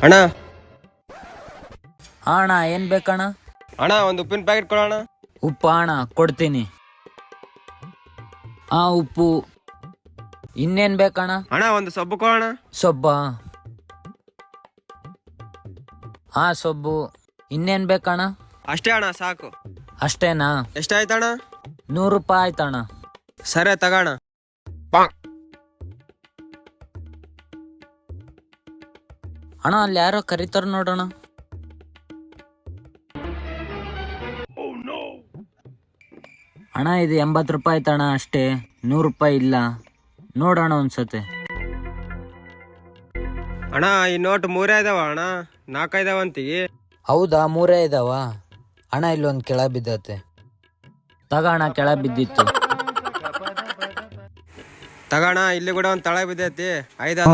ಅಣ್ಣ ಅಣ್ಣ ಏನ್ ಬೇಕಣ್ಣ? ಅಣ್ಣ ಒಂದು ಉಪ್ಪಿನ ಪ್ಯಾಕೆಟ್ ಕೊಡೋಣ. ಉಪ್ಪು ಅಣ್ಣ ಕೊಡ್ತೀನಿ. ಉಪ್ಪು. ಇನ್ನೇನ್ ಬೇಕಣ್ಣ? ಅಣ್ಣ ಒಂದು ಸೊಪ್ಪು ಕೊಡೋಣ. ಸೊಬ್ಬ. ಸೊಬ್ಬು. ಇನ್ನೇನ್ ಬೇಕಣ್ಣ? ಅಷ್ಟೇ ಅಣ್ಣ ಸಾಕು. ಅಷ್ಟೇನಾ? ಎಷ್ಟಾಯ್ತಣ್ಣ? 100 ರೂಪಾಯಿ ಆಯ್ತಣ್ಣ. ಸರಿ ತಗೋಣ. ಅಣ್ಣ ಅಲ್ಲಿ ಯಾರೋ ಕರೀತಾರ ನೋಡೋಣ. ಅಣ್ಣ ಇದು 80 ರೂಪಾಯಿ ಆಯ್ತಣ್ಣ ಅಷ್ಟೇ, 100 ರೂಪಾಯಿ ಇಲ್ಲ. ನೋಡೋಣ ಒಂದ್ಸತಿ. ಅಣ್ಣ ಈ ನೋಟ್ 3 ಇದಾವ ಅಣ್ಣ, 4 ಇದಾವಂತೀವಿ. ಹೌದಾ, 3 ಇದಾವ ಅಣ್ಣ. ಇಲ್ಲೊಂದು ಕೆಳ ಬಿದ್ದತೆ. ತಗೋಣ, ಕೆಳ ಬಿದ್ದಿತ್ತು. ತಗೋಣ, ಇಲ್ಲಿ ಕೂಡ ಒಂದು ತಳ ಬಿದ್ದೈತಿ. 5